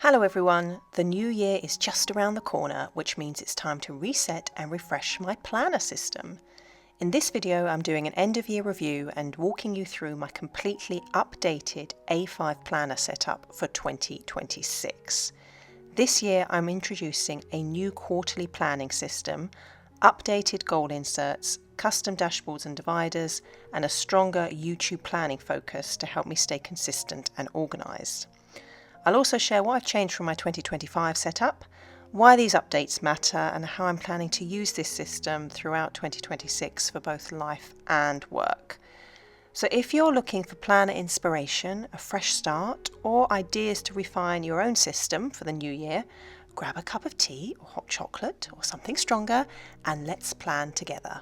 Hello everyone, the new year is just around the corner, which means it's time to reset and refresh my planner system. In this video I'm doing an end of year review and walking you through my completely updated A5 planner setup for 2026. This year I'm introducing a new quarterly planning system, updated goal inserts, custom dashboards and dividers, and a stronger YouTube planning focus to help me stay consistent and organised. I'll also share what I've changed from my 2025 setup, why these updates matter, and how I'm planning to use this system throughout 2026 for both life and work. So if you're looking for planner inspiration, a fresh start, or ideas to refine your own system for the new year, grab a cup of tea or hot chocolate or something stronger and let's plan together.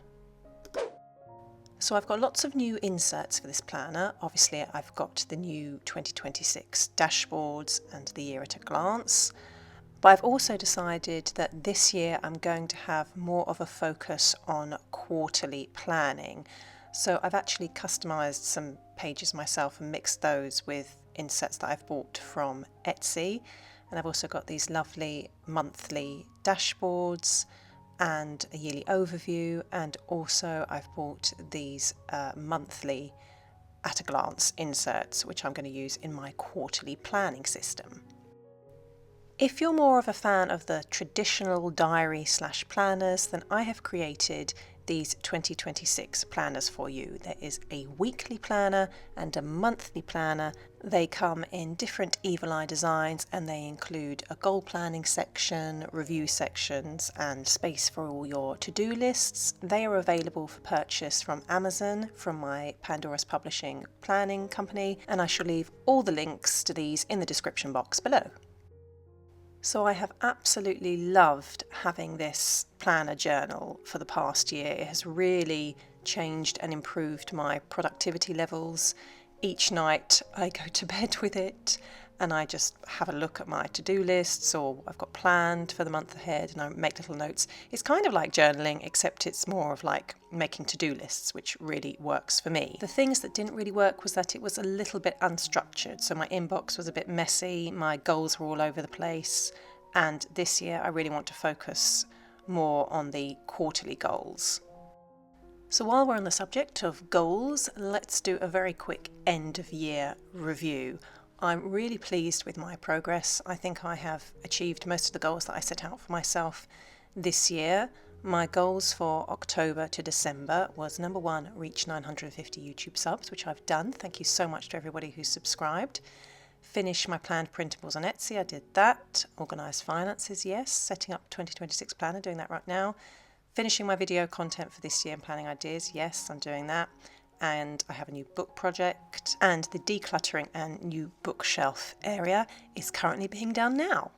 So I've got lots of new inserts for this planner. Obviously I've got the new 2026 dashboards and the year at a glance, but I've also decided that this year I'm going to have more of a focus on quarterly planning. So I've actually customized some pages myself and mixed those with inserts that I've bought from Etsy, and I've also got these lovely monthly dashboards and a yearly overview, and also I've bought these monthly at a glance inserts which I'm going to use in my quarterly planning system. If you're more of a fan of the traditional diary/planners, then I have created these 2026 planners for you. There is a weekly planner and a monthly planner. They come in different evil eye designs and they include a goal planning section, review sections, and space for all your to-do lists. They are available for purchase from Amazon, from my Pandora's Publishing planning company, and I shall leave all the links to these in the description box below. So I have absolutely loved having this planner journal for the past year. It has really changed and improved my productivity levels. Each night I go to bed with it and I just have a look at my to-do lists or what I've got planned for the month ahead, and I make little notes. It's kind of like journaling, except it's more of like making to-do lists, which really works for me. The things that didn't really work was that it was a little bit unstructured. So my inbox was a bit messy, my goals were all over the place, and this year I really want to focus more on the quarterly goals. So while we're on the subject of goals, let's do a very quick end of year review. I'm really pleased with my progress. I think I have achieved most of the goals that I set out for myself this year. My goals for October to December was number 1, reach 950 YouTube subs, which I've done. Thank you so much to everybody who's subscribed. Finish my planned printables on Etsy, I did that. Organised finances, yes. Setting up 2026 planner, doing that right now. Finishing my video content for this year and planning ideas, yes, I'm doing that. And I have a new book project, and the decluttering and new bookshelf area is currently being done now.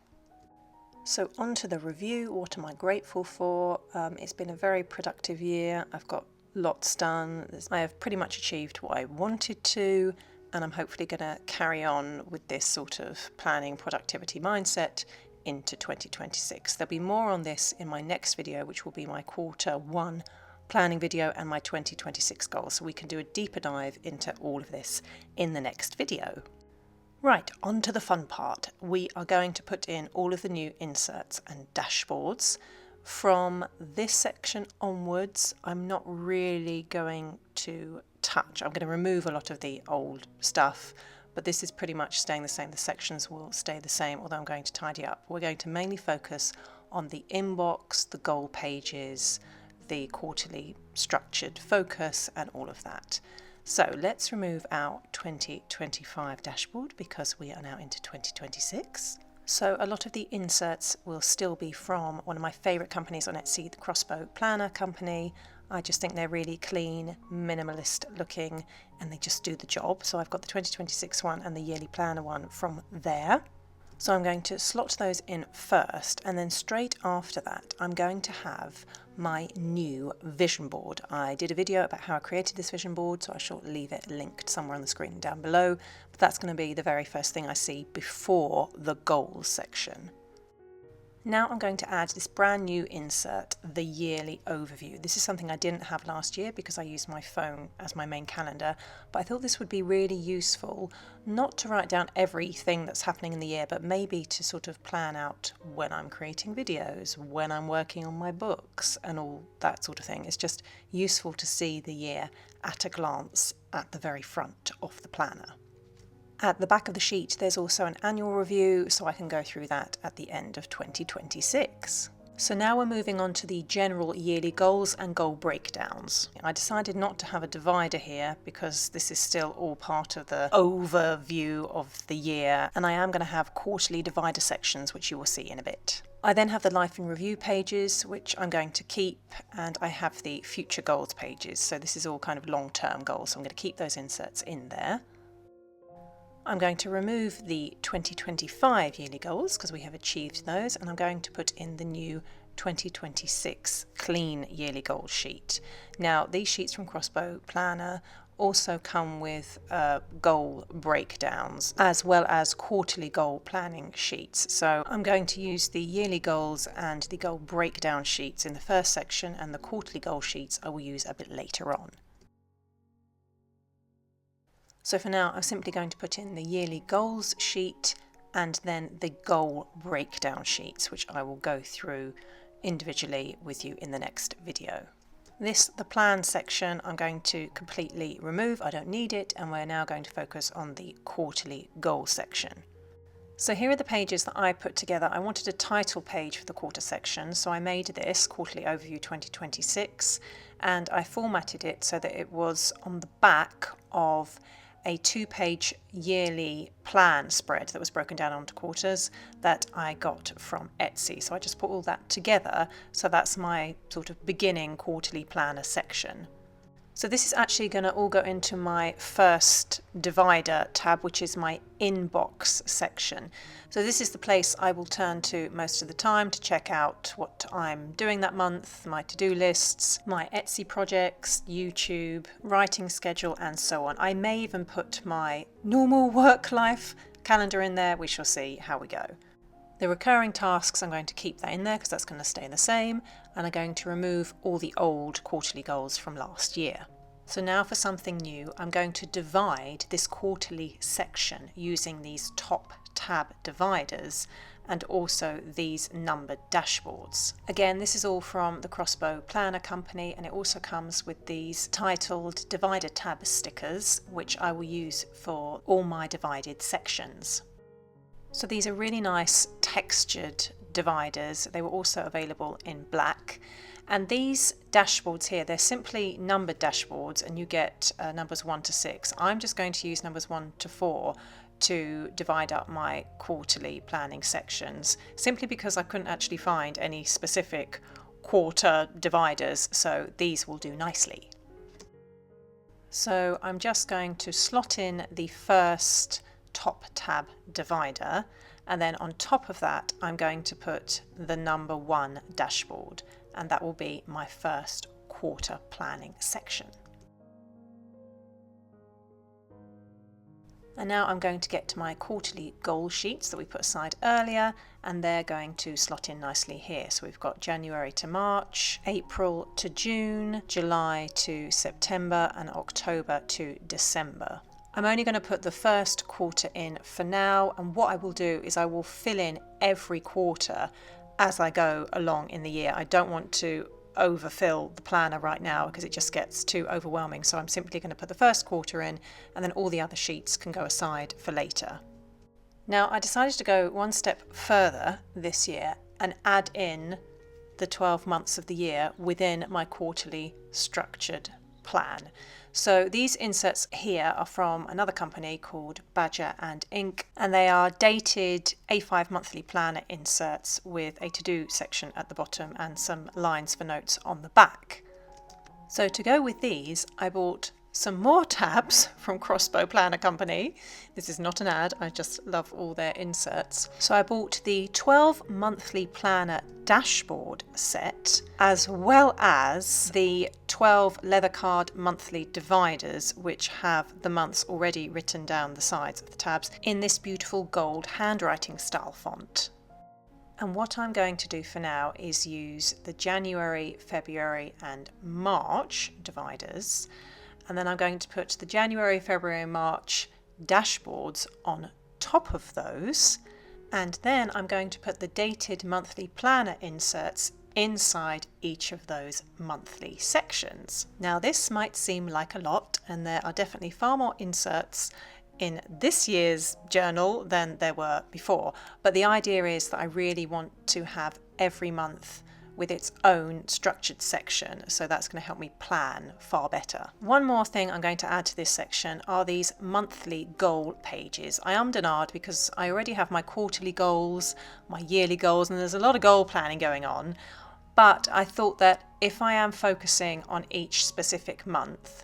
So on to the review. What am I grateful for? It's been a very productive year. I've got lots done. I have pretty much achieved what I wanted to, and I'm hopefully going to carry on with this sort of planning productivity mindset into 2026. There'll be more on this in my next video, which will be my Q1 planning video and my 2026 goals, so we can do a deeper dive into all of this in the next video. Right, on to the fun part. We are going to put in all of the new inserts and dashboards. From this section onwards, I'm not really going to touch. I'm going to remove a lot of the old stuff, but this is pretty much staying the same. The sections will stay the same, although I'm going to tidy up. We're going to mainly focus on the inbox, the goal pages, the quarterly structured focus, and all of that. So let's remove our 2025 dashboard because we are now into 2026. So a lot of the inserts will still be from one of my favorite companies on Etsy, the Crossbow Planner Company. I just think they're really clean, minimalist looking, and they just do the job. So I've got the 2026 one and the yearly planner one from there. So I'm going to slot those in first, and then straight after that I'm going to have my new vision board. I did a video about how I created this vision board, so I shall leave it linked somewhere on the screen down below, but that's going to be the very first thing I see before the goals section. Now I'm going to add this brand new insert, the yearly overview. This is something I didn't have last year because I used my phone as my main calendar, but I thought this would be really useful, not to write down everything that's happening in the year, but maybe to sort of plan out when I'm creating videos, when I'm working on my books and all that sort of thing. It's just useful to see the year at a glance at the very front of the planner. At the back of the sheet there's also an annual review, so I can go through that at the end of 2026. So now we're moving on to the general yearly goals and goal breakdowns. I decided not to have a divider here because this is still all part of the overview of the year, and I am going to have quarterly divider sections, which you will see in a bit. I then have the life in review pages, which I'm going to keep, and I have the future goals pages. So this is all kind of long-term goals, so I'm going to keep those inserts in there. I'm going to remove the 2025 yearly goals because we have achieved those, and I'm going to put in the new 2026 clean yearly goals sheet. Now these sheets from Crossbow Planner also come with goal breakdowns as well as quarterly goal planning sheets. So I'm going to use the yearly goals and the goal breakdown sheets in the first section, and the quarterly goal sheets I will use a bit later on. So for now, I'm simply going to put in the yearly goals sheet and then the goal breakdown sheets, which I will go through individually with you in the next video. The plan section, I'm going to completely remove. I don't need it, and we're now going to focus on the quarterly goal section. So here are the pages that I put together. I wanted a title page for the quarter section, so I made this Quarterly Overview 2026, and I formatted it so that it was on the back of a 2-page yearly plan spread that was broken down onto quarters that I got from Etsy. So I just put all that together, so that's my sort of beginning quarterly planner section. So this is actually going to all go into my first divider tab, which is my inbox section. So this is the place I will turn to most of the time to check out what I'm doing that month, my to-do lists, my Etsy projects, YouTube, writing schedule, and so on. I may even put my normal work life calendar in there. We shall see how we go. The recurring tasks, I'm going to keep that in there because that's going to stay the same, and I'm going to remove all the old quarterly goals from last year. So now for something new, I'm going to divide this quarterly section using these top tab dividers and also these numbered dashboards. Again, this is all from the Crossbow Planner company, and it also comes with these titled divider tab stickers, which I will use for all my divided sections. So these are really nice textured dividers. They were also available in black. And these dashboards here, they're simply numbered dashboards, and you get numbers 1 to 6. I'm just going to use numbers 1 to 4 to divide up my quarterly planning sections, simply because I couldn't actually find any specific quarter dividers, so these will do nicely. So I'm just going to slot in the first top tab divider, and then on top of that I'm going to put the number 1 dashboard, and that will be my first quarter planning section. And now I'm going to get to my quarterly goal sheets that we put aside earlier, and they're going to slot in nicely here. So we've got January to March, April to June, July to September, and October to December. I'm only going to put the first quarter in for now, and what I will do is I will fill in every quarter as I go along in the year. I don't want to overfill the planner right now because it just gets too overwhelming, so I'm simply going to put the first quarter in, and then all the other sheets can go aside for later. Now I decided to go one step further this year and add in the 12 months of the year within my quarterly structured plan. So these inserts here are from another company called Badger and Ink, and they are dated A5 monthly planner inserts with a to-do section at the bottom and some lines for notes on the back. So to go with these, I bought some more tabs from Crossbow Planner company. This is not an ad, I just love all their inserts. So I bought the 12 monthly planner dashboard set, as well as the 12 leather card monthly dividers, which have the months already written down the sides of the tabs in this beautiful gold handwriting style font. And what I'm going to do for now is use the January, February and March dividers, and then I'm going to put the January, February and March dashboards on top of those, and then I'm going to put the dated monthly planner inserts inside each of those monthly sections. Now this might seem like a lot, and there are definitely far more inserts in this year's journal than there were before, but the idea is that I really want to have every month with its own structured section, so that's going to help me plan far better. One more thing I'm going to add to this section are these monthly goal pages. I ummed and ahed because I already have my quarterly goals, my yearly goals, and there's a lot of goal planning going on, but I thought that if I am focusing on each specific month,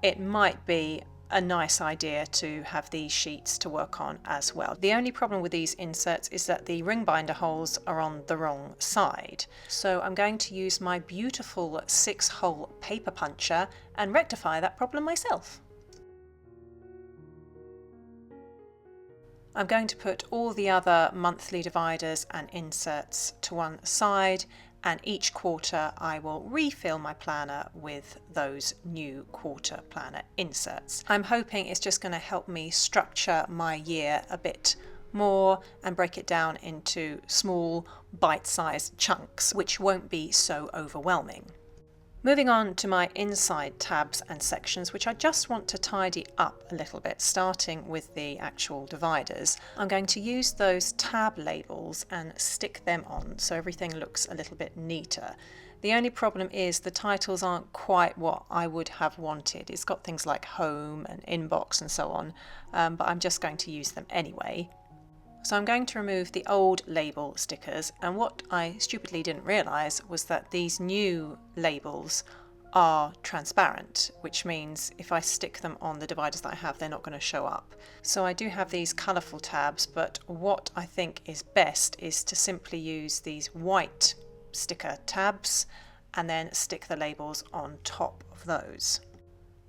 it might be a nice idea to have these sheets to work on as well. The only problem with these inserts is that the ring binder holes are on the wrong side. So I'm going to use my beautiful 6-hole paper puncher and rectify that problem myself. I'm going to put all the other monthly dividers and inserts to one side, and each quarter I will refill my planner with those new quarter planner inserts. I'm hoping it's just going to help me structure my year a bit more and break it down into small bite-sized chunks, which won't be so overwhelming. Moving on to my inside tabs and sections, which I just want to tidy up a little bit, starting with the actual dividers. I'm going to use those tab labels and stick them on so everything looks a little bit neater. The only problem is the titles aren't quite what I would have wanted. It's got things like home and inbox and so on, but I'm just going to use them anyway. So I'm going to remove the old label stickers, and what I stupidly didn't realise was that these new labels are transparent, which means if I stick them on the dividers that I have, they're not going to show up. So I do have these colourful tabs, but what I think is best is to simply use these white sticker tabs and then stick the labels on top of those.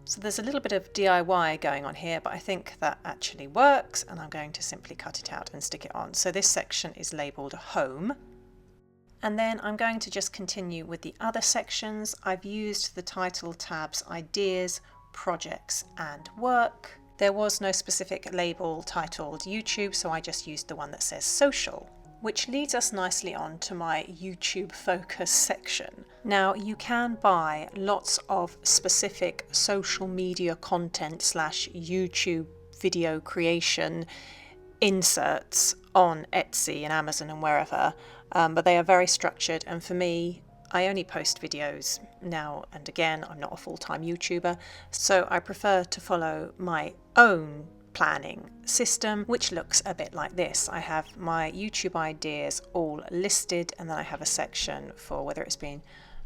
So there's a little bit of DIY going on here, but I think that actually works, and I'm going to simply cut it out and stick it on. So this section is labelled home. And then I'm going to just continue with the other sections. I've used the title tabs ideas, projects and work. There was no specific label titled YouTube, so I just used the one that says social. Which leads us nicely on to my YouTube focus section. Now you can buy lots of specific social media content / YouTube video creation inserts on Etsy and Amazon and wherever, but they are very structured, and for me, I only post videos now and again. I'm not a full-time YouTuber, so I prefer to follow my own planning system, which looks a bit like this. I have my YouTube ideas all listed, and then I have a section for whether it's been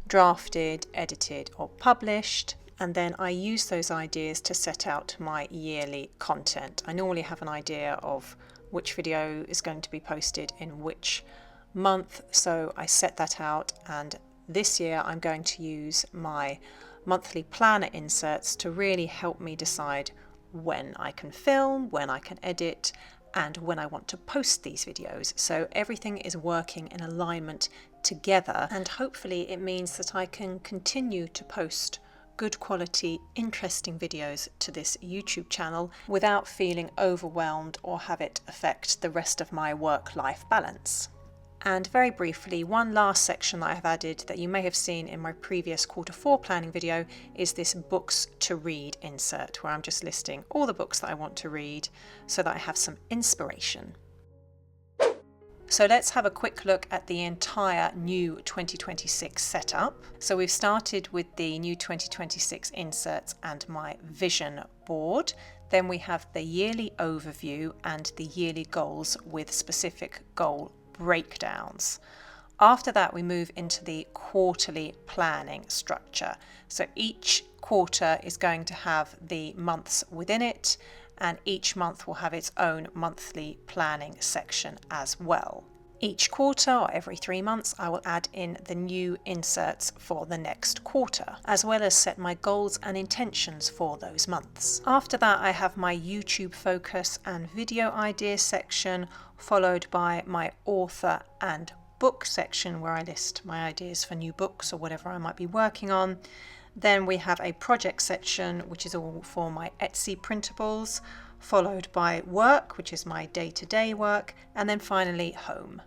drafted, edited or published, and then I use those ideas to set out my yearly content. I normally have an idea of which video is going to be posted in which month, so I set that out, and this year I'm going to use my monthly planner inserts to really help me decide when I can film, when I can edit, and when I want to post these videos. So everything is working in alignment together, and hopefully it means that I can continue to post good quality, interesting videos to this YouTube channel without feeling overwhelmed or have it affect the rest of my work-life balance. And very briefly, one last section that I have added that you may have seen in my previous Q4 planning video is this books to read insert, where I'm just listing all the books that I want to read so that I have some inspiration. So let's have a quick look at the entire new 2026 setup. So we've started with the new 2026 inserts and my vision board. Then we have the yearly overview and the yearly goals with specific goal breakdowns. After that, we move into the quarterly planning structure. So each quarter is going to have the months within it, and each month will have its own monthly planning section as well. Each quarter, or every 3 months, I will add in the new inserts for the next quarter, as well as set my goals and intentions for those months. After that, I have my YouTube focus and video ideas section, followed by my author and book section where I list my ideas for new books or whatever I might be working on. Then we have a project section, which is all for my Etsy printables, followed by work, which is my day-to-day work, and then finally home.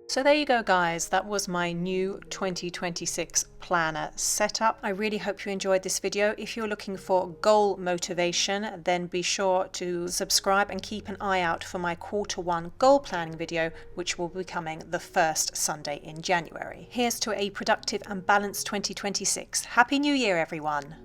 So there you go, guys. That was my new 2026 planner setup. I really hope you enjoyed this video. If you're looking for goal motivation, then be sure to subscribe and keep an eye out for my Q1 goal planning video, which will be coming the first Sunday in January. Here's to a productive and balanced 2026. Happy New Year, everyone.